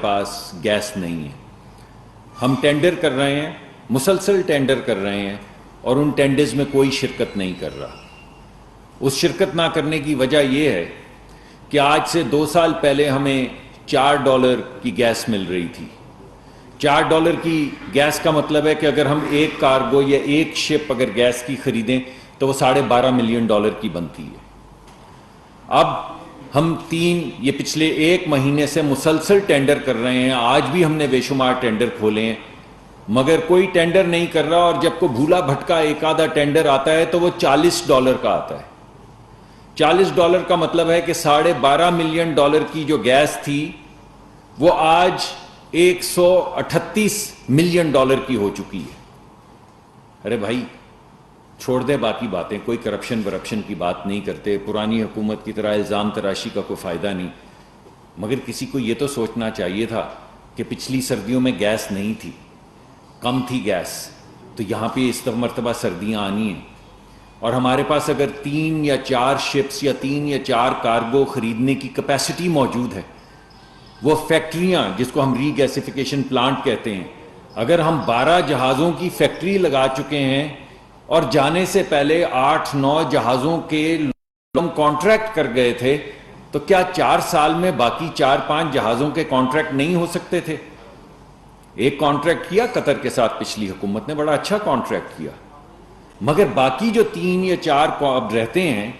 پاس gas نہیں ہے. ہم ٹینڈر کر رہے ہیں, مسلسل ٹینڈر کر رہے ہیں, اور ان ٹینڈرز میں کوئی شرکت نہیں کر رہا. اس شرکت نہ کرنے کی وجہ یہ ہے کہ آج سے 2 سال پہلے ہمیں $4 کی گیس مل رہی تھی. $4 کی گیس کا مطلب ہے کہ اگر ہم ایک کارگو یا ایک شپ اگر گیس کی خریدیں تو وہ $12.5 ملین کی بنتی ہے. اب ہم یہ پچھلے 1 مہینے سے مسلسل ٹینڈر کر رہے ہیں. آج بھی ہم نے بے شمار ٹینڈر کھولے ہیں, مگر کوئی ٹینڈر نہیں کر رہا. اور جب کو بھولا بھٹکا ایک آدھا ٹینڈر آتا ہے تو وہ $40 کا آتا ہے. $40 کا مطلب ہے کہ $12.5 ملین کی جو گیس تھی وہ آج $138 ملین کی ہو چکی ہے. ارے بھائی چھوڑ دیں باقی باتیں, کوئی کرپشن کی بات نہیں کرتے, پرانی حکومت کی طرح الزام تراشی کا کوئی فائدہ نہیں. مگر کسی کو یہ تو سوچنا چاہیے تھا کہ پچھلی سردیوں میں گیس نہیں تھی, کم تھی گیس, تو یہاں پہ اس مرتبہ سردیاں آنی ہیں, اور ہمارے پاس اگر 3 یا 4 شپس یا 3 یا 4 کارگو خریدنے کی کیپیسٹی موجود ہے, وہ فیکٹریاں جس کو ہم ری گیسیفیکیشن پلانٹ کہتے ہیں, اگر ہم 12 جہازوں کی فیکٹری لگا چکے ہیں اور جانے سے پہلے 8-9 جہازوں کے ہم کانٹریکٹ کر گئے تھے, تو کیا 4 سال میں باقی 4-5 جہازوں کے کانٹریکٹ نہیں ہو سکتے تھے؟ ایک کانٹریکٹ کیا قطر کے ساتھ پچھلی حکومت نے, بڑا اچھا کانٹریکٹ کیا, مگر باقی جو 3 یا 4 اب رہتے ہیں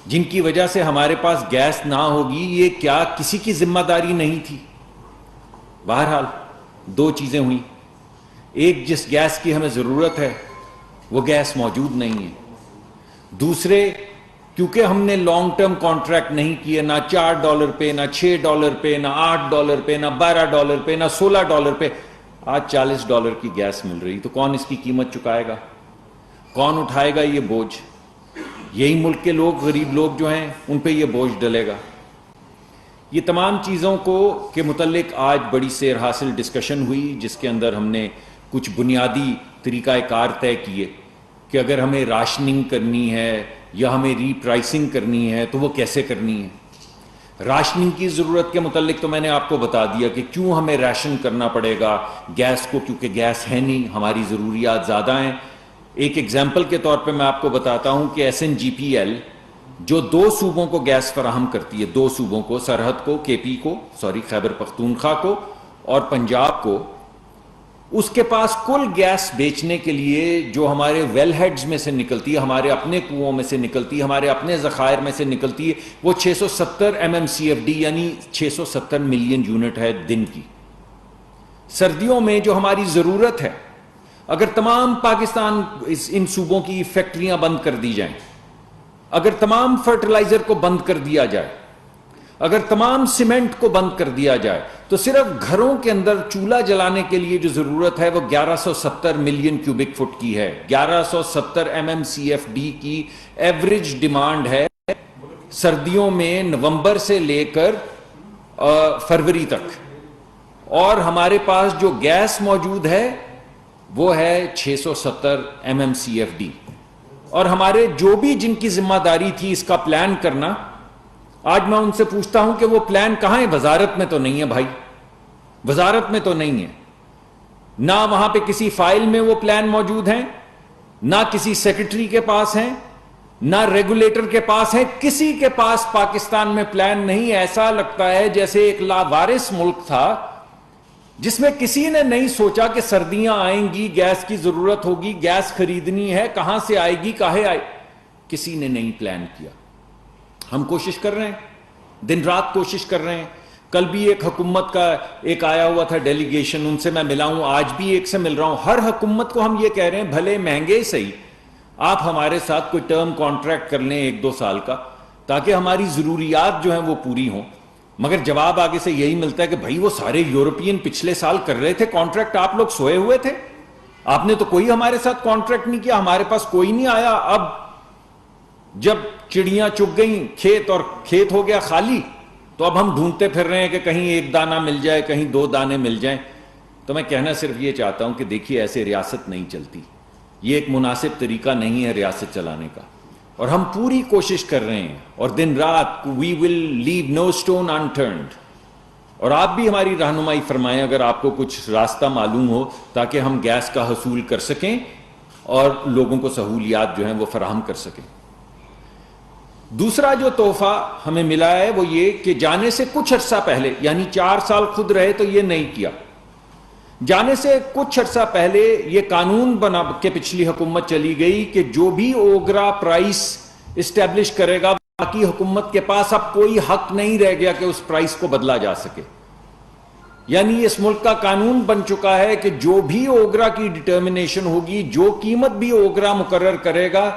جن کی وجہ سے ہمارے پاس گیس نہ ہوگی, یہ کیا کسی کی ذمہ داری نہیں تھی؟ بہرحال 2 چیزیں ہوئیں. ایک, جس گیس کی ہمیں ضرورت ہے وہ گیس موجود نہیں ہے. دوسرے, کیونکہ ہم نے لانگ ٹرم کانٹریکٹ نہیں کیے, نہ $4 پہ, نہ $6 پہ, نہ $8 پہ, نہ $12 پہ, نہ $16 پہ, آج $40 کی گیس مل رہی, تو کون اس کی قیمت چکائے گا؟ کون اٹھائے گا یہ بوجھ؟ یہی ملک کے لوگ, غریب لوگ جو ہیں, ان پہ یہ بوجھ ڈلے گا. یہ تمام چیزوں کے متعلق آج بڑی سیر حاصل ڈسکشن ہوئی, جس کے اندر ہم نے کچھ بنیادی طریقہ کار طے کیے کہ اگر ہمیں راشننگ کرنی ہے یا ہمیں ری پرائسنگ کرنی ہے تو وہ کیسے کرنی ہے. راشننگ کی ضرورت کے متعلق تو میں نے آپ کو بتا دیا کہ کیوں ہمیں ریشن کرنا پڑے گا گیس کو, کیونکہ گیس ہے نہیں, ہماری ضروریات زیادہ ہیں. ایک ایگزامپل کے طور پہ میں آپ کو بتاتا ہوں کہ SNGPL جو 2 صوبوں کو گیس فراہم کرتی ہے, 2 صوبوں کو, سرحد کو, خیبر پختونخوا کو اور پنجاب کو, اس کے پاس کل گیس بیچنے کے لیے جو ہمارے ویل ہیڈز میں سے نکلتی ہے, ہمارے اپنے کنوؤں میں سے نکلتی ہے, ہمارے اپنے ذخائر میں سے نکلتی ہے, وہ 670 MMCFD یعنی 670 ملین یونٹ ہے دن کی. سردیوں میں جو ہماری ضرورت ہے, اگر تمام پاکستان ان صوبوں کی فیکٹریاں بند کر دی جائیں, اگر تمام فرٹیلائزر کو بند کر دیا جائے, اگر تمام سیمنٹ کو بند کر دیا جائے, تو صرف گھروں کے اندر چولہا جلانے کے لیے جو ضرورت ہے وہ 1170 ملین کیوبک فٹ کی ہے. 1170 MMCFD کی ایوریج ڈیمانڈ ہے سردیوں میں, نومبر سے لے کر فروری تک. اور ہمارے پاس جو گیس موجود ہے وہ ہے 670 MMCFD. اور ہمارے جو بھی جن کی ذمہ داری تھی اس کا پلان کرنا, آج میں ان سے پوچھتا ہوں کہ وہ پلان کہاں ہے؟ وزارت میں تو نہیں ہے بھائی, وزارت میں تو نہیں ہے. نہ وہاں پہ کسی فائل میں وہ پلان موجود ہیں, نہ کسی سیکرٹری کے پاس ہیں, نہ ریگولیٹر کے پاس ہیں, کسی کے پاس پاکستان میں پلان نہیں. ایسا لگتا ہے جیسے ایک لاوارث ملک تھا جس میں کسی نے نہیں سوچا کہ سردیاں آئیں گی, گیس کی ضرورت ہوگی, گیس خریدنی ہے, کہاں سے آئے گی, کاہے آئے, کسی نے نہیں پلان کیا. ہم کوشش کر رہے ہیں, دن رات کوشش کر رہے ہیں. کل بھی ایک حکومت کا ایک آیا ہوا تھا ڈیلیگیشن, ان سے میں ملا ہوں, آج بھی ایک سے مل رہا ہوں. ہر حکومت کو ہم یہ کہہ رہے ہیں بھلے مہنگے صحیح آپ ہمارے ساتھ کوئی ٹرم کانٹریکٹ کر لیں 1-2 سال کا, تاکہ ہماری ضروریات جو ہیں وہ پوری ہوں. مگر جواب آگے سے یہی ملتا ہے کہ بھائی وہ سارے یورپین پچھلے سال کر رہے تھے کانٹریکٹ, آپ لوگ سوئے ہوئے تھے, آپ نے تو کوئی ہمارے ساتھ کانٹریکٹ نہیں کیا, ہمارے پاس کوئی نہیں آیا. اب جب چڑیاں چگ گئیں کھیت اور کھیت ہو گیا خالی, تو اب ہم ڈھونڈتے پھر رہے ہیں کہ کہیں 1 دانہ مل جائے, کہیں 2 دانے مل جائیں. تو میں کہنا صرف یہ چاہتا ہوں کہ دیکھیے ایسے ریاست نہیں چلتی, یہ ایک مناسب طریقہ نہیں ہے ریاست چلانے کا. اور ہم پوری کوشش کر رہے ہیں, اور دن رات وی ول لیو نو اسٹون انٹرنڈ. اور آپ بھی ہماری رہنمائی فرمائیں اگر آپ کو کچھ راستہ معلوم ہو تاکہ ہم گیس کا حصول کر سکیں اور لوگوں کو سہولیات جو ہیں وہ فراہم کر سکیں۔ دوسرا جو تحفہ ہمیں ملا ہے وہ یہ کہ جانے سے کچھ عرصہ پہلے، یعنی 4 سال خود رہے تو یہ نہیں کیا، جانے سے کچھ عرصہ پہلے یہ قانون بنا کے پچھلی حکومت چلی گئی کہ جو بھی اوگرا پرائس اسٹیبلش کرے گا باقی حکومت کے پاس اب کوئی حق نہیں رہ گیا کہ اس پرائس کو بدلا جا سکے۔ یعنی اس ملک کا قانون بن چکا ہے کہ جو بھی اوگرا کی ڈٹرمنیشن ہوگی، جو قیمت بھی اوگرا مقرر کرے گا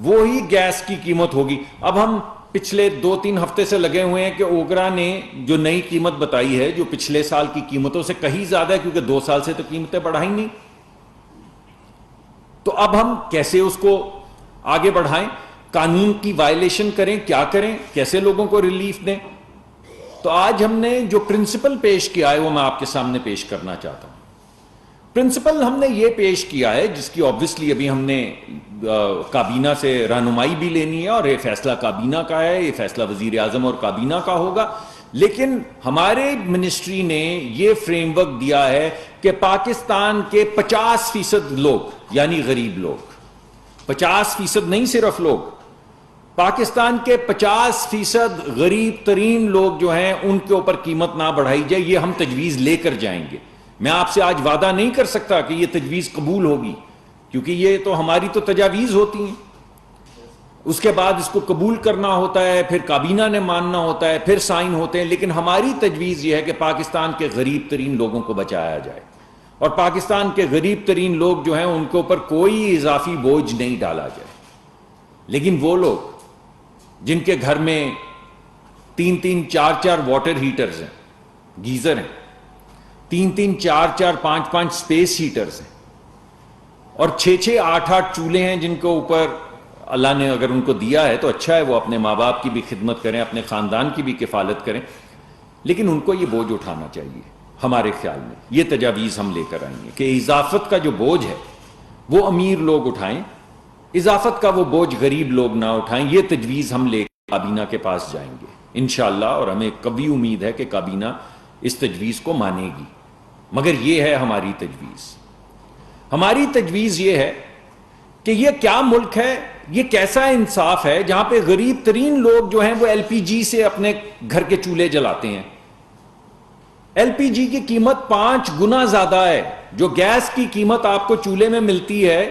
وہی گیس کی قیمت ہوگی۔ اب ہم پچھلے 2-3 ہفتے سے لگے ہوئے ہیں کہ اوگرا نے جو نئی قیمت بتائی ہے جو پچھلے سال کی قیمتوں سے کہیں زیادہ ہے، کیونکہ 2 سال سے تو قیمتیں بڑھائی نہیں، تو اب ہم کیسے اس کو آگے بڑھائیں، قانون کی وائلیشن کریں، کیا کریں، کیسے لوگوں کو ریلیف دیں؟ تو آج ہم نے جو پرنسپل پیش کیا ہے وہ میں آپ کے سامنے پیش کرنا چاہتا ہوں۔ پرنسپل ہم نے یہ پیش کیا ہے جس کی آبویسلی ابھی ہم نے کابینہ سے رہنمائی بھی لینی ہے، اور یہ فیصلہ کابینہ کا ہے، یہ فیصلہ وزیر اعظم اور کابینہ کا ہوگا، لیکن ہمارے منسٹری نے یہ فریم ورک دیا ہے کہ پاکستان کے 50% لوگ، یعنی غریب لوگ، 50% نہیں صرف لوگ، پاکستان کے 50% غریب ترین لوگ جو ہیں ان کے اوپر قیمت نہ بڑھائی جائے، یہ ہم تجویز لے کر جائیں گے۔ میں آپ سے آج وعدہ نہیں کر سکتا کہ یہ تجویز قبول ہوگی، کیونکہ یہ تو ہماری تو تجاویز ہوتی ہیں، اس کے بعد اس کو قبول کرنا ہوتا ہے، پھر کابینہ نے ماننا ہوتا ہے، پھر سائن ہوتے ہیں، لیکن ہماری تجویز یہ ہے کہ پاکستان کے غریب ترین لوگوں کو بچایا جائے، اور پاکستان کے غریب ترین لوگ جو ہیں ان کے اوپر کوئی اضافی بوجھ نہیں ڈالا جائے۔ لیکن وہ لوگ جن کے گھر میں 3-3 4-4 واٹر ہیٹرز ہیں، گیزر ہیں، 3-3 4-4 5-5 سپیس ہیٹرز ہیں، اور 6-6 8-8 چولہے ہیں جن کے اوپر اللہ نے اگر ان کو دیا ہے تو اچھا ہے، وہ اپنے ماں باپ کی بھی خدمت کریں، اپنے خاندان کی بھی کفالت کریں، لیکن ان کو یہ بوجھ اٹھانا چاہیے۔ ہمارے خیال میں یہ تجاویز ہم لے کر آئیں گے کہ اضافت کا جو بوجھ ہے وہ امیر لوگ اٹھائیں، اضافت کا وہ بوجھ غریب لوگ نہ اٹھائیں۔ یہ تجویز ہم لے کابینہ کے پاس جائیں گے انشاءاللہ، اور ہمیں قوی امید ہے کہ کابینہ اس تجویز کو مانے گی، مگر یہ ہے ہماری تجویز۔ ہماری تجویز یہ ہے کہ یہ کیا ملک ہے، یہ کیسا انصاف ہے جہاں پہ غریب ترین لوگ جو ہیں وہ ایل پی جی سے اپنے گھر کے چولہے جلاتے ہیں۔ ایل پی جی کی قیمت 5 گنا زیادہ ہے، جو گیس کی قیمت آپ کو چولہے میں ملتی ہے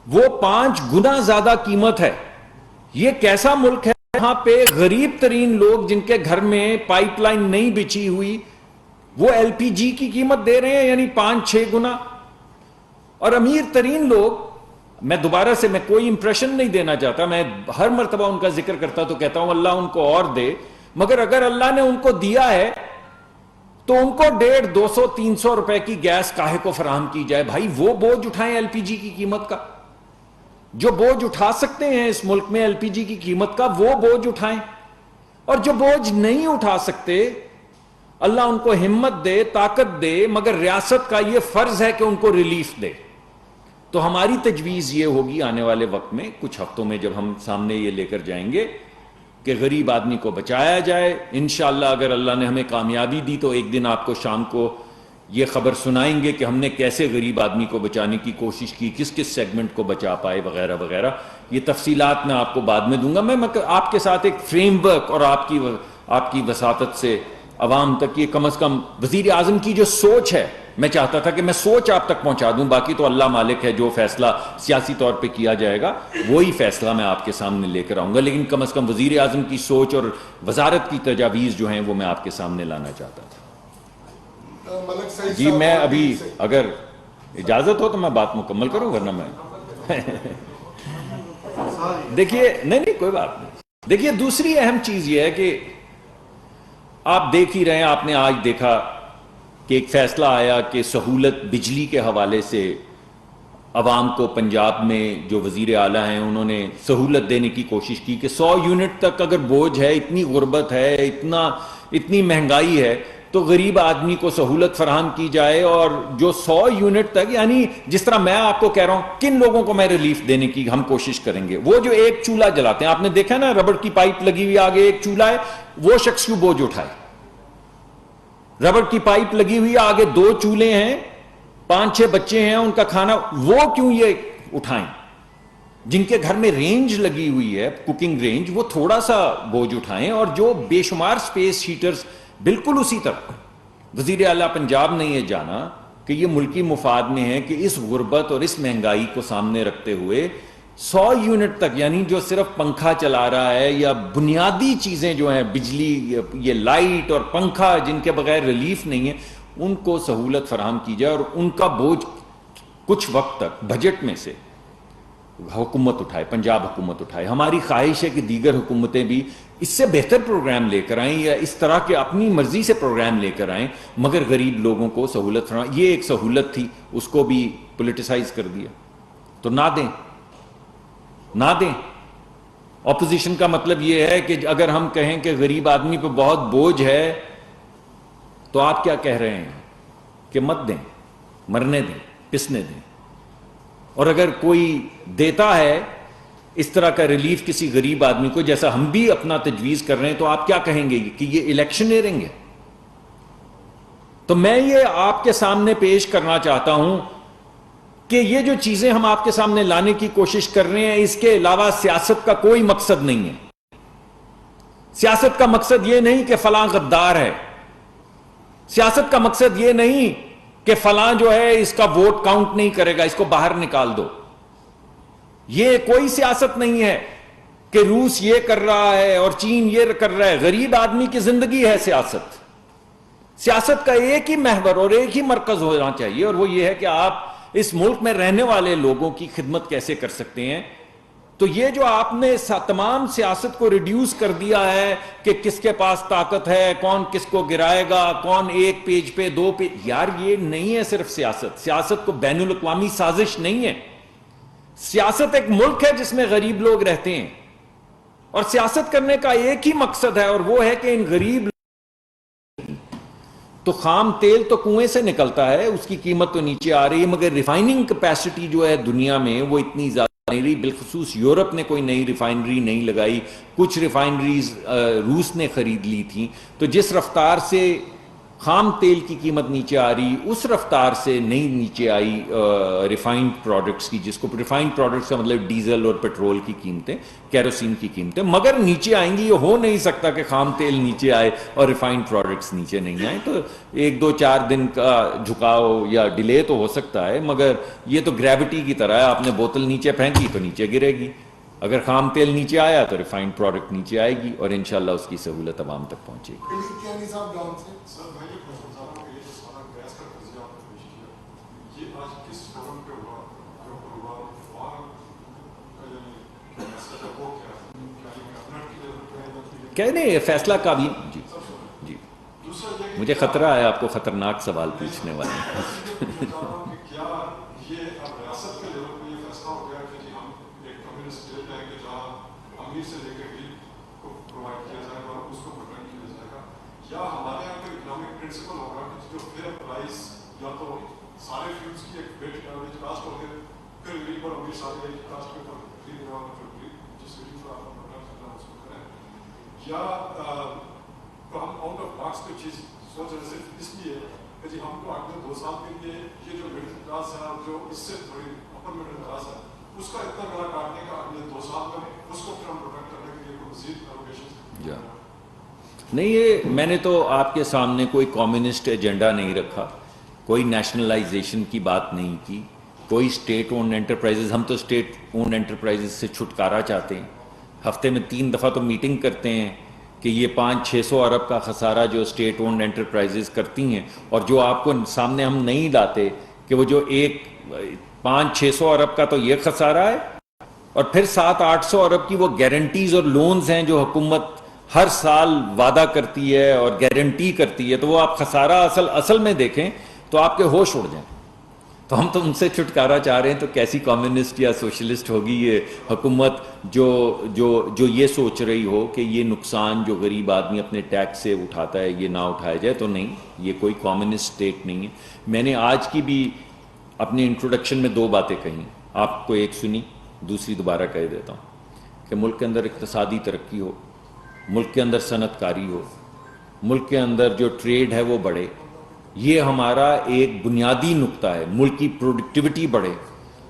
وہ 5 گنا زیادہ قیمت ہے۔ یہ کیسا ملک ہے جہاں پہ غریب ترین لوگ جن کے گھر میں پائپ لائن نہیں بچھی ہوئی وہ ایل پی جی کی قیمت دے رہے ہیں، یعنی 5-6 گنا، اور امیر ترین لوگ، میں دوبارہ سے میں کوئی امپریشن نہیں دینا چاہتا، میں ہر مرتبہ ان کا ذکر کرتا تو کہتا ہوں اللہ ان کو اور دے، مگر اگر اللہ نے ان کو دیا ہے تو ان کو 150-200-300 روپے کی گیس کاہے کو فراہم کی جائے؟ بھائی وہ بوجھ اٹھائیں ایل پی جی کی قیمت کا، جو بوجھ اٹھا سکتے ہیں اس ملک میں ایل پی جی کی قیمت کا وہ بوجھ اٹھائیں، اور جو بوجھ نہیں اٹھا سکتے اللہ ان کو ہمت دے، طاقت دے، مگر ریاست کا یہ فرض ہے کہ ان کو ریلیف دے۔ تو ہماری تجویز یہ ہوگی آنے والے وقت میں کچھ ہفتوں میں جب ہم سامنے یہ لے کر جائیں گے کہ غریب آدمی کو بچایا جائے۔ انشاءاللہ اگر اللہ نے ہمیں کامیابی دی تو ایک دن آپ کو شام کو یہ خبر سنائیں گے کہ ہم نے کیسے غریب آدمی کو بچانے کی کوشش کی، کس کس سیگمنٹ کو بچا پائے وغیرہ وغیرہ۔ یہ تفصیلات میں آپ کو بعد میں دوں گا، میں آپ کے ساتھ ایک فریم ورک اور آپ کی وساطت سے عوام تک یہ کم از کم وزیر اعظم کی جو سوچ ہے، میں چاہتا تھا کہ میں سوچ آپ تک پہنچا دوں، باقی تو اللہ مالک ہے، جو فیصلہ سیاسی طور پہ کیا جائے گا وہی فیصلہ میں آپ کے سامنے لے کر آؤں گا، لیکن کم از کم وزیر اعظم کی سوچ اور وزارت کی تجاویز جو ہیں وہ میں آپ کے سامنے لانا چاہتا تھا۔ جی میں ابھی اگر اجازت ہو تو میں بات مکمل کروں، ورنہ میں دیکھیے نہیں کوئی بات نہیں۔ دیکھیے دوسری اہم چیز یہ ہے کہ آپ دیکھ ہی رہے ہیں، آپ نے آج دیکھا کہ ایک فیصلہ آیا کہ سہولت بجلی کے حوالے سے عوام کو پنجاب میں جو وزیر اعلیٰ ہیں انہوں نے سہولت دینے کی کوشش کی کہ 100 یونٹ تک اگر بوجھ ہے، اتنی غربت ہے، اتنی مہنگائی ہے تو غریب آدمی کو سہولت فراہم کی جائے، اور جو 100 یونٹ تک، یعنی جس طرح میں آپ کو کہہ رہا ہوں کن لوگوں کو میں ریلیف دینے کی ہم کوشش کریں گے، وہ جو ایک چولہا جلاتے ہیں، آپ نے دیکھا نا ربڑ کی پائپ لگی ہوئی آگے ایک چولہا ہے، وہ شخص کیوں بوجھ اٹھائے؟ ربڑ کی پائپ لگی ہوئی، آگے 2 چولہے ہیں، 5-6 بچے ہیں، ان کا کھانا وہ کیوں یہ اٹھائیں؟ جن کے گھر میں رینج لگی ہوئی ہے، کوکنگ رینج، وہ تھوڑا سا بوجھ اٹھائیں. اور جو بے شمار سپیس ہیٹرز، بالکل اسی طرح وزیر اعلیٰ پنجاب نے یہ جانا کہ یہ ملکی مفاد میں ہے کہ اس غربت اور اس مہنگائی کو سامنے رکھتے ہوئے 100 یونٹ تک، یعنی جو صرف پنکھا چلا رہا ہے یا بنیادی چیزیں جو ہیں، بجلی، یہ لائٹ اور پنکھا جن کے بغیر ریلیف نہیں ہے، ان کو سہولت فراہم کی جائے اور ان کا بوجھ کچھ وقت تک بجٹ میں سے حکومت اٹھائے، پنجاب حکومت اٹھائے. ہماری خواہش ہے کہ دیگر حکومتیں بھی اس سے بہتر پروگرام لے کر آئیں یا اس طرح کے اپنی مرضی سے پروگرام لے کر آئیں، مگر غریب لوگوں کو سہولت فراہم. یہ ایک سہولت تھی، اس کو بھی پولیٹیسائز کر دیا. تو نہ دیں، نہ دیں. اپوزیشن کا مطلب یہ ہے کہ اگر ہم کہیں کہ غریب آدمی پہ بہت بوجھ ہے تو آپ کیا کہہ رہے ہیں کہ مت دیں، مرنے دیں، پسنے دیں. اور اگر کوئی دیتا ہے اس طرح کا ریلیف کسی غریب آدمی کو، جیسا ہم بھی اپنا تجویز کر رہے ہیں، تو آپ کیا کہیں گے کہ یہ الیکشنیئرنگ ہے؟ تو میں یہ آپ کے سامنے پیش کرنا چاہتا ہوں کہ یہ جو چیزیں ہم آپ کے سامنے لانے کی کوشش کر رہے ہیں، اس کے علاوہ سیاست کا کوئی مقصد نہیں ہے. سیاست کا مقصد یہ نہیں کہ فلاں غدار ہے، سیاست کا مقصد یہ نہیں کہ فلاں جو ہے اس کا ووٹ کاؤنٹ نہیں کرے گا، اس کو باہر نکال دو. یہ کوئی سیاست نہیں ہے کہ روس یہ کر رہا ہے اور چین یہ کر رہا ہے. غریب آدمی کی زندگی ہے سیاست. سیاست کا ایک ہی محور اور ایک ہی مرکز ہونا چاہیے، اور وہ یہ ہے کہ آپ اس ملک میں رہنے والے لوگوں کی خدمت کیسے کر سکتے ہیں. تو یہ جو آپ نے تمام سیاست کو ریڈیوس کر دیا ہے کہ کس کے پاس طاقت ہے، کون کس کو گرائے گا، کون 1 پیج پہ 2 پیج، یار یہ نہیں ہے صرف سیاست. سیاست کو بین الاقوامی سازش نہیں ہے. سیاست ایک ملک ہے جس میں غریب لوگ رہتے ہیں، اور سیاست کرنے کا ایک ہی مقصد ہے، اور وہ ہے کہ ان غریب تو خام تیل تو کنویں سے نکلتا ہے، اس کی قیمت تو نیچے آ رہی ہے، مگر ریفائننگ کیپیسٹی جو ہے دنیا میں وہ اتنی زیادہ نہیں رہی. بالخصوص یورپ نے کوئی نئی ریفائنری نہیں لگائی، کچھ ریفائنریز روس نے خرید لی تھیں. تو جس رفتار سے خام تیل کی قیمت نیچے آ رہی، اس رفتار سے نہیں نیچے آئی ریفائنڈ پروڈکٹس کی، جس کو ریفائنڈ پروڈکٹس کا مطلب ڈیزل اور پیٹرول کی قیمتیں، کیروسین کی قیمتیں. مگر نیچے آئیں گی، یہ ہو نہیں سکتا کہ خام تیل نیچے آئے اور ریفائنڈ پروڈکٹس نیچے نہیں آئیں. تو 1-2-4 دن کا جھکاؤ یا ڈیلے تو ہو سکتا ہے، مگر یہ تو گریوٹی کی طرح ہے. آپ نے بوتل نیچے پھینکی تو نیچے گرے گی. اگر خام تیل نیچے آیا تو ریفائنڈ پروڈکٹ نیچے آئے گی، اور انشاءاللہ اس کی سہولت عوام تک پہنچے گی. کہہ نہیں فیصلہ کا بھی جی جی مجھے خطرہ ہے آپ کو خطرناک سوال پوچھنے والے. یا تو ہم آؤٹ آف باکس کوئی چیز سوچ رہے صرف اس لیے کہ جی ہم کو اگلے 2 سال کے لیے یہ جو مڈل کلاس ہے اور جو اس سے تھوڑی اپر مڈل کلاس ہے اس کا اتنا بڑا کاٹنے کا اگلے 2 سال میں اس کو پھر ہم پروٹیکٹ کرنے کے لیے مزید ایلوکیشن نہیں. یہ میں نے تو آپ کے سامنے کوئی کمیونسٹ ایجنڈا نہیں رکھا، کوئی نیشنلائزیشن کی بات نہیں کی، کوئی اسٹیٹ اونڈ انٹرپرائزز. ہم تو اسٹیٹ اونڈ انٹرپرائزز سے چھٹکارا چاہتے ہیں. ہفتے میں 3 دفعہ تو میٹنگ کرتے ہیں کہ یہ 500-600 ارب کا خسارہ جو اسٹیٹ اونڈ انٹرپرائزز کرتی ہیں، اور جو آپ کو سامنے ہم نہیں لاتے کہ وہ جو 500-600 ارب کا تو یہ خسارہ ہے، اور پھر 700-800 ارب کی وہ گارنٹیز اور لونز ہیں جو حکومت ہر سال وعدہ کرتی ہے اور گارنٹی کرتی ہے. تو وہ آپ خسارہ اصل میں دیکھیں تو آپ کے ہوش اڑ جائیں. تو ہم تو ان سے چھٹکارا چاہ رہے ہیں. تو کیسی کمیونسٹ یا سوشلسٹ ہوگی یہ حکومت جو یہ سوچ رہی ہو کہ یہ نقصان جو غریب آدمی اپنے ٹیکس سے اٹھاتا ہے یہ نہ اٹھایا جائے. تو نہیں، یہ کوئی کمیونسٹ اسٹیٹ نہیں ہے. میں نے آج کی بھی اپنی انٹروڈکشن میں 2 باتیں کہیں، آپ کو ایک سنی، دوسری دوبارہ کہہ دیتا ہوں کہ ملک کے اندر اقتصادی ترقی ہو، ملک کے اندر صنعت کاری ہو، ملک کے اندر جو ٹریڈ ہے وہ بڑھے. یہ ہمارا ایک بنیادی نقطہ ہے. ملک کی پروڈکٹیوٹی بڑھے,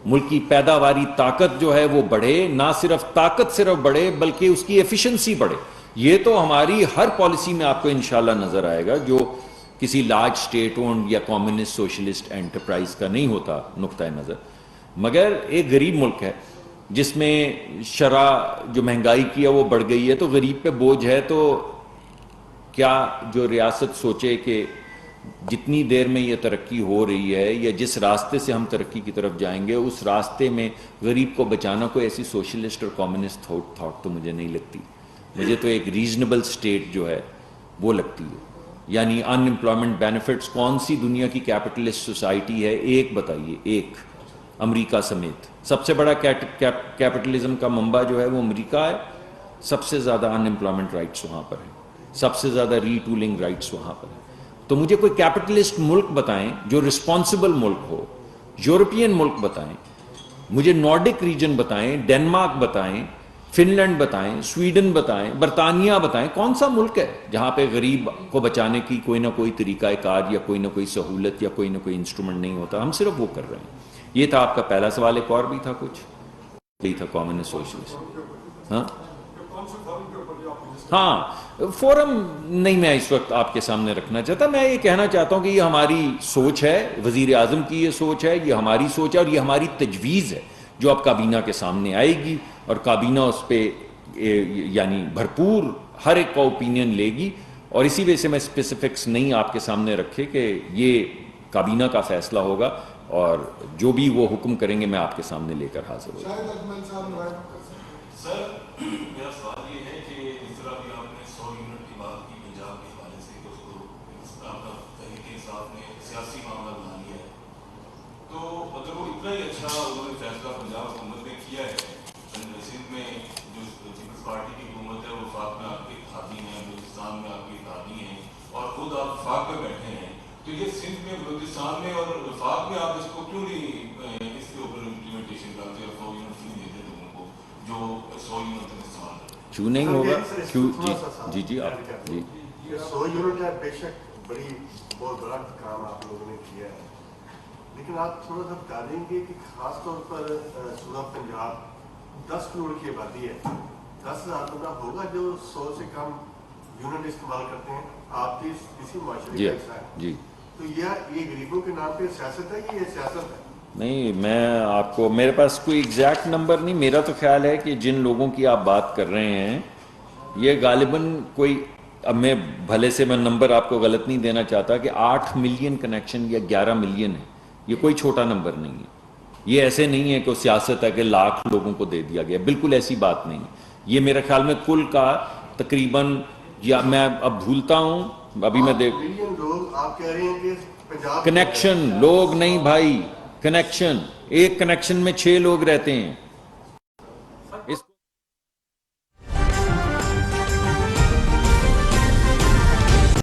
ملک کی پیداواری طاقت جو ہے وہ بڑھے, نہ صرف طاقت صرف بڑھے بلکہ اس کی ایفیشنسی بڑھے. یہ تو ہماری ہر پالیسی میں آپ کو انشاءاللہ نظر آئے گا, جو کسی لارج اسٹیٹ اونڈ یا کمیونسٹ سوشلسٹ انٹرپرائز کا نہیں ہوتا نقطہ نظر. مگر ایک غریب ملک ہے جس میں شرح جو مہنگائی کی ہے وہ بڑھ گئی ہے, تو غریب پہ بوجھ ہے. تو کیا جو ریاست سوچے کہ جتنی دیر میں یہ ترقی ہو رہی ہے یا جس راستے سے ہم ترقی کی طرف جائیں گے اس راستے میں غریب کو بچانا کوئی ایسی سوشلسٹ اور کمیونسٹ تھاٹ تو مجھے نہیں لگتی. مجھے تو ایک ریزنیبل سٹیٹ جو ہے وہ لگتی ہے. یعنی ان امپلائمنٹ بینیفٹس کون سی دنیا کی کیپٹلسٹ سوسائٹی ہے, ایک بتائیے, ایک امریکہ سمیت. سب سے بڑا کیپٹلزم کا منبع جو ہے وہ امریکہ ہے. سب سے زیادہ ان امپلائمنٹ رائٹس وہاں پر ہیں, سب سے زیادہ ری ٹولنگ رائٹس وہاں پر ہیں. تو مجھے کوئی کیپٹلسٹ ملک بتائیں جو رسپانسبل ملک ہو. یورپین ملک بتائیں, مجھے نارڈک ریجن بتائیں, ڈنمارک بتائیں, فن لینڈ بتائیں, سویڈن بتائیں, برطانیہ بتائیں. کون سا ملک ہے جہاں پہ غریب کو بچانے کی کوئی نہ کوئی طریقہ کار یا کوئی نہ کوئی سہولت یا کوئی نہ کوئی انسٹرومنٹ نہیں ہوتا؟ ہم صرف وہ کر رہے ہیں. یہ تھا آپ کا پہلا سوال. ایک اور بھی تھا کچھ, یہی تھا کمیونسٹ سوشلسٹ. ہاں ہاں, فورم نہیں میں اس وقت آپ کے سامنے رکھنا چاہتا. میں یہ کہنا چاہتا ہوں کہ یہ ہماری سوچ ہے, وزیر اعظم کی یہ سوچ ہے, یہ ہماری سوچ ہے اور یہ ہماری تجویز ہے جو اب کابینہ کے سامنے آئے گی, اور کابینہ اس پہ یعنی بھرپور ہر ایک کا اوپینین لے گی. اور اسی وجہ سے میں اسپیسیفکس نہیں آپ کے سامنے رکھے کہ یہ کابینہ کا فیصلہ ہوگا, اور جو بھی وہ حکم کریں گے میں آپ کے سامنے لے کر حاضر ہوں. سر میرا سوال یہ ہے کہ اس طرح بھی آپ نے 100 یونٹ کی بات کی پنجاب کے حوالے سے کہ اس کو آپ کا تحریک انصاف نے سیاسی معاملہ بنا لیا ہے, تو اگر وہ اتنا ہی اچھا انہوں نے فیصلہ پنجاب حکومت نے کیا ہے, سندھ میں جو پیپلز پارٹی کی حکومت ہے وہ وفاق میں آپ کے اتحادی ہیں, بلوچستان میں آپ کے اتحادی ہیں, اور خود آپ وفاق میں بیٹھے ہیں, تو یہ سندھ میں, بلوچستان میں اور وفاق میں آپ اس کو کیوں نہیں اس کے اوپر امپلیمنٹیشن کرتے اور 100 یونٹ کیوں دیتے لوگوں کو جو 100 یونٹ استعمال کرتے؟ کیوں نہیں ہوگا؟ کیوں؟ جی جی آپ جی. 100 یونٹ ہے, بے شک بڑی بہت بڑا کام آپ لوگوں نے کیا ہے, لیکن آپ تھوڑا سا بتا دیں گے کہ خاص طور پر صوبہ پنجاب 10 کروڑ کی آبادی ہے, 10,000 بندہ ہوگا جو 100 سے کم یونٹ استعمال کرتے ہیں. آپ کی کسی معاشرے کا حصہ ہے جی. تو یہ غریبوں کے نام پہ سیاست ہے کہ یہ سیاست ہے؟ نہیں, میں آپ کو, میرے پاس کوئی ایگزیکٹ نمبر نہیں. میرا تو خیال ہے کہ جن لوگوں کی آپ بات کر رہے ہیں یہ غالباً کوئی, اب میں بھلے سے میں نمبر آپ کو غلط نہیں دینا چاہتا, کہ 8 ملین کنیکشن یا 11 ملین ہے. یہ کوئی چھوٹا نمبر نہیں ہے. یہ ایسے نہیں ہے کہ وہ سیاست ہے کہ لاکھ لوگوں کو دے دیا گیا, بالکل ایسی بات نہیں. یہ میرے خیال میں کل کا تقریباً, یا میں اب بھولتا ہوں, ابھی میں دیکھ, ملین لوگ آپ کہہ رہے ہیں کہ پنجاب کنیکشن لوگ نہیں بھائی, کنیکشن, ایک کنیکشن میں 6 لوگ رہتے ہیں.